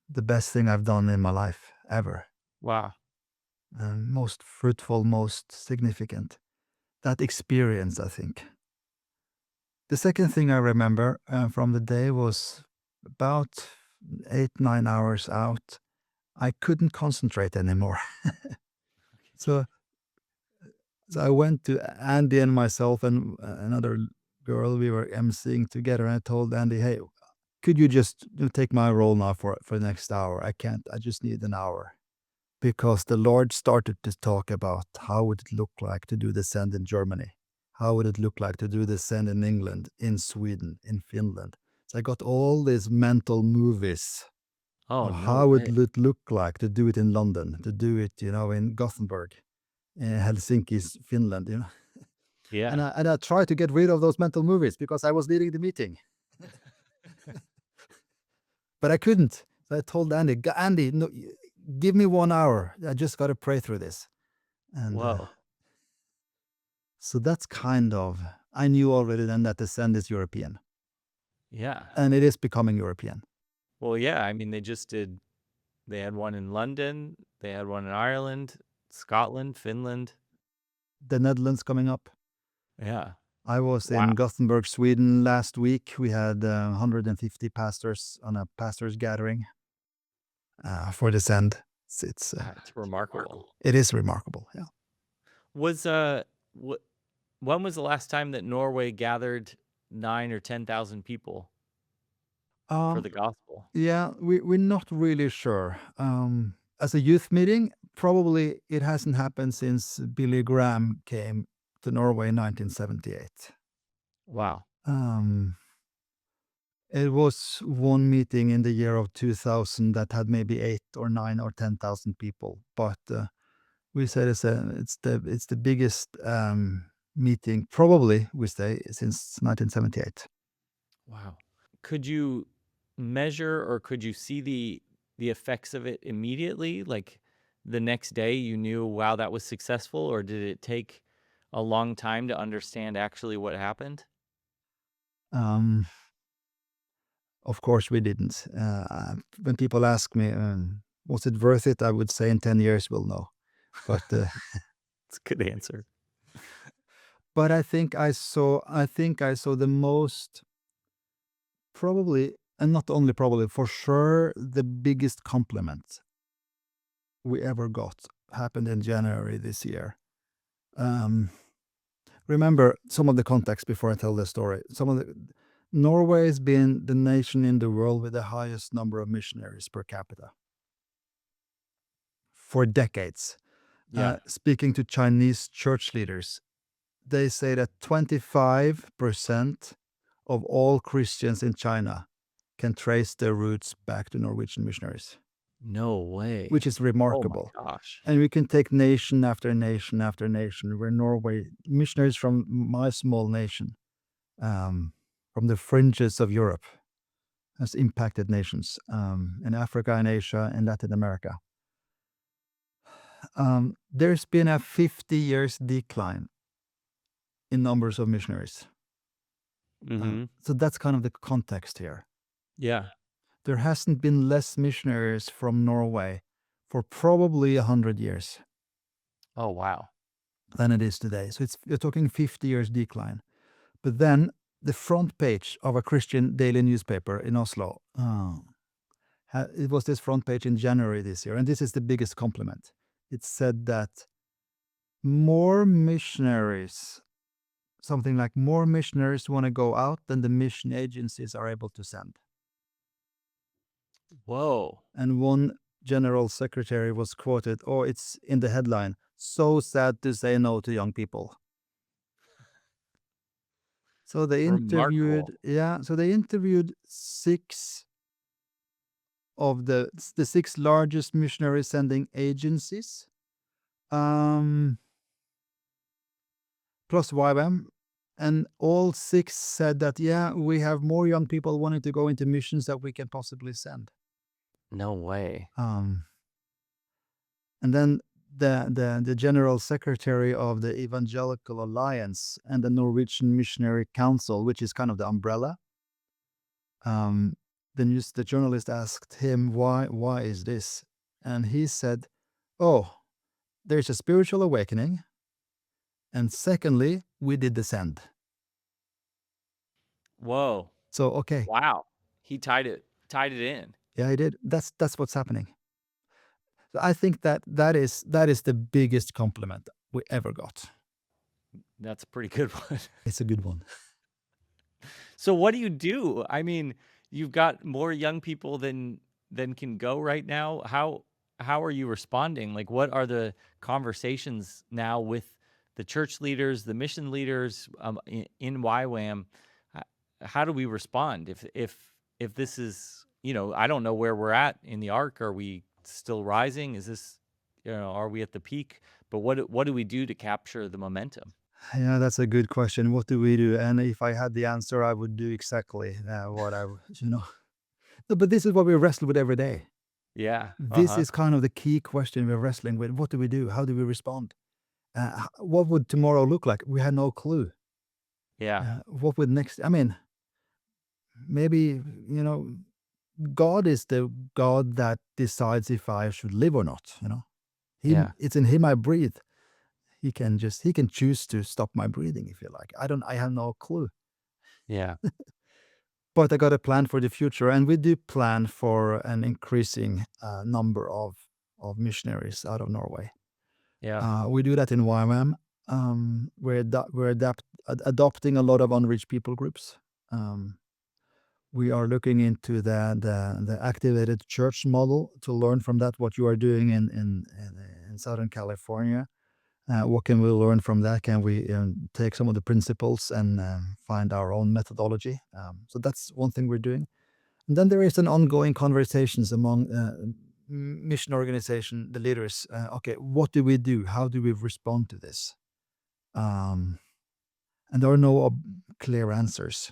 the best thing I've done in my life ever. Wow. Most fruitful, most significant. That experience, I think. The second thing I remember from the day was about 8, 9 hours out. I couldn't concentrate anymore. So, so I went to Andy and myself and another girl. We were emceeing together, and I told Andy, "Hey, could you just take my role now for the next hour? I can't. I just need an hour." Because the Lord started to talk about how would it look like to do the send in Germany? How would it look like to do the send in England, in Sweden, in Finland? So I got all these mental movies Oh, of no how would way. it look like to do it in London, to do it, in Gothenburg, in Helsinki, Finland. And Yeah. I tried to get rid of those mental movies because I was leading the meeting, but I couldn't. So I told Andy, Andy, no, give me 1 hour. I just got to pray through this. And Whoa. so that's kind of, I knew already then that the send is European, Yeah. and it is becoming European. Well, yeah, I mean, they had one in London, they had one in Ireland, Scotland, Finland. The Netherlands coming up. Yeah. I was Wow. in Gothenburg, Sweden last week. We had 150 pastors on a pastors gathering for the send. That's remarkable. It is remarkable. Yeah. Was wh- when was the last time that Norway gathered 9 or 10,000 people for Um, the gospel? yeah, we're not really sure. As a youth meeting, probably it hasn't happened since Billy Graham came to Norway in 1978. Wow. Um, It was one meeting in the year of 2000 that had maybe 8 or 9 or 10,000 people, but we said it's the biggest meeting probably we say since 1978. Wow. Could you measure or could you see the effects of it immediately? Like the next day you knew, wow, that was successful, or did it take a long time to understand actually what happened? Um, of course, we didn't. When people ask me, was it worth it? I would say in 10 years we'll know. But It's a good answer. but I think I saw the most probably, and not only probably, for sure, the biggest compliment we ever got happened in January this year. Um, Remember some of the context before I tell the story. Norway has been the nation in the world with the highest number of missionaries per capita for decades. Yeah. Speaking to Chinese church leaders, they say that 25% of all Christians in China can trace their roots back to Norwegian missionaries, No way. which is Oh my remarkable. gosh. And we can take nation after nation after nation, where Norway, missionaries from my small nation, from the fringes of Europe, has impacted nations in Africa and Asia and Latin America. There's been a 50 years decline in numbers of missionaries. Mhm. So that's kind of the context here. Yeah. There hasn't been less missionaries from Norway for probably 100 years Oh, wow. than it is today. So you're talking 50 years decline. But then the front page of a Christian daily newspaper in Oslo, it was this front page in January this year, and this is the biggest compliment. It said that more missionaries, something like more missionaries want to go out than the mission agencies are able to send. Whoa. And one general secretary was quoted, or it's in the headline, so sad to say no to young people. So they Remarkable. interviewed, yeah, so they interviewed six of the six largest missionary sending agencies. Um, plus YWAM, and all six said that, yeah, we have more young people wanting to go into missions that we can possibly send. No way. Um, and then the general secretary of the Evangelical Alliance and the Norwegian Missionary Council, which is kind of the umbrella, um, the journalist asked him, why is this? And he said, oh, there's a spiritual awakening. And secondly, we did the send. Whoa. So, okay, Wow. He tied it in. yeah, I did. That's what's happening. So I think that is the biggest compliment we ever got. That's a pretty good one. It's a good one. So what do you do? I mean, you've got more young people than can go right now. How are you responding? Like, what are the conversations now with the church leaders, the mission leaders in YWAM? H- How do we respond if this is, I don't know where we're at in the arc. Are we still rising? Is this, are we at the peak? But what do we do to capture the momentum? Yeah, that's a good question. What do we do? And if I had the answer, I would do exactly what I. No, but this is what we wrestle with every day. Yeah. This Uh-huh. is kind of the key question we're wrestling with. What do we do? How do we respond? What would tomorrow look like? We had no clue. Yeah. What would next? I mean, maybe, God is the God that decides if I should live or not. Yeah. It's in him I breathe. He can choose to stop my breathing if you like. I have no clue. Yeah. But I got a plan for the future, and we do plan for an increasing number of missionaries out of Norway. Yeah. We do that in YWAM. We're adopting a lot of unreached people groups. Um, we are looking into the activated church model to learn from that what you are doing in Southern California. What can we learn from that? Can we take some of the principles and find our own methodology? So that's one thing we're doing. And then there is an ongoing conversations among mission organization, the leaders. Okay, what do we do? How do we respond to this? Um, and there are no clear answers.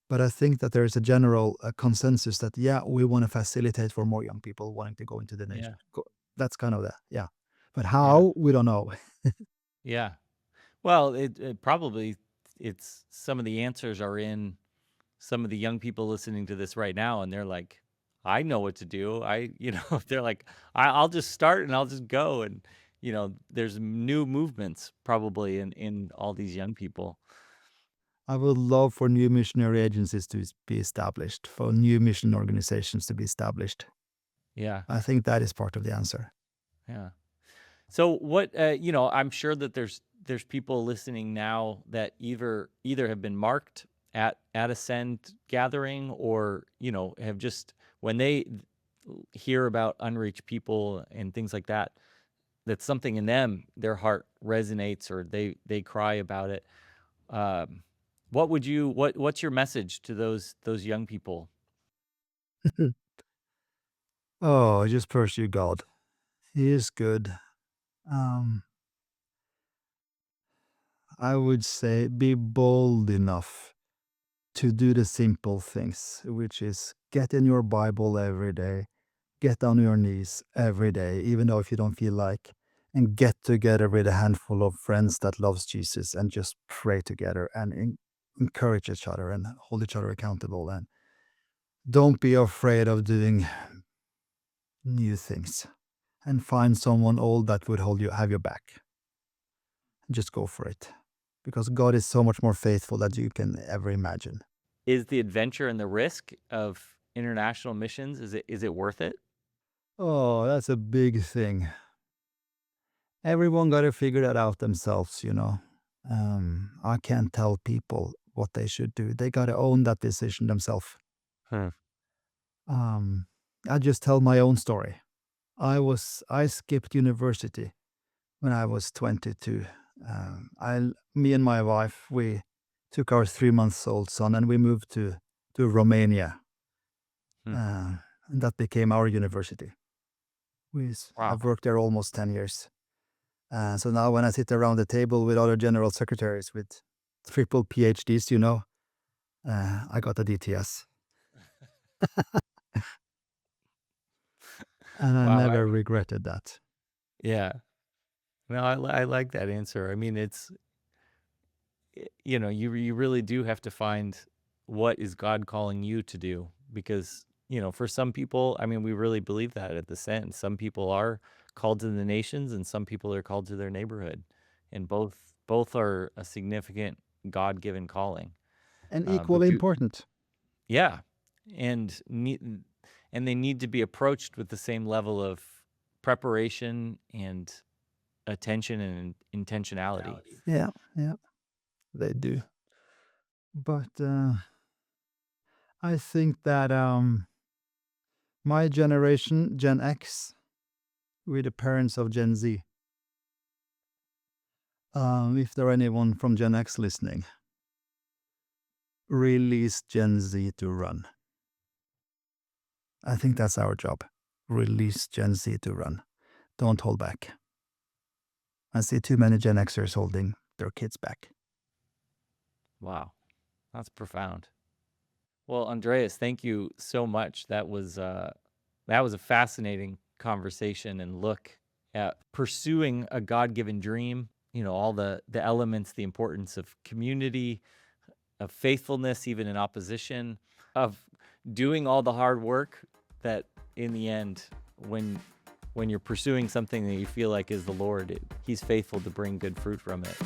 But I think that there is a general consensus that, yeah, we want to facilitate for more young people wanting to go into the nation. Yeah. That's kind of the, yeah. But Yeah. how, we don't know. Yeah. Well, it probably it's some of the answers are in some of the young people listening to this right now, and they're like, "I know what to do." They're like, I'll just start and I'll just go." And there's new movements probably in all these young people. I would love for new missionary agencies to be established, for new mission organizations to be established. Yeah. I think that is part of the answer. Yeah. So what I'm sure that there's people listening now that either have been marked at a send gathering, or have just when they hear about unreached people and things like that, that's something in them, their heart resonates, or they cry about it. Um, what's your message to those young people? Oh, just pursue God. He is good. Um, I would say be bold enough to do the simple things, which is get in your Bible every day, get on your knees every day, even though if you don't feel like, and get together with a handful of friends that loves Jesus and just pray together and encourage each other and hold each other accountable. And don't be afraid of doing new things and find someone old that would have your back. Just go for it because God is so much more faithful than you can ever imagine. Is the adventure and the risk of international missions, is it worth it? Oh, that's a big thing. Everyone got to figure that out themselves. I can't tell people what they should do. They got to own that decision themselves. Huh. Um, I just tell my own story. I skipped university when I was 22. Me and my wife, we took our 3 months old son and we moved to Romania. Hmm. And that became our university. Wow. I've worked there almost 10 years. So now when I sit around the table with other general secretaries with triple PhDs, I got a DTS, and I Wow. never regretted that. Yeah. No, I like that answer. I mean, you really do have to find what is God calling you to do because, for some people, I mean, we really believe that at the Send. Some people are called to the nations and some people are called to their neighborhood. And both are a significant God-given calling. And But equally important. yeah, and they need to be approached with the same level of preparation and attention and intentionality. Yeah, yeah, they do. But I think that my generation, Gen X, we're the parents of Gen Z. If there are anyone from Gen X listening, release Gen Z to run. I think that's our job. Release Gen Z to run. Don't hold back. I see too many Gen Xers holding their kids back. Wow, that's profound. Well, Andreas, thank you so much. That was a fascinating conversation and look at pursuing a God-given dream. All the elements, the importance of community, of faithfulness, even in opposition, of doing all the hard work. That in the end, when you're pursuing something that you feel like is the Lord, He's faithful to bring good fruit from it.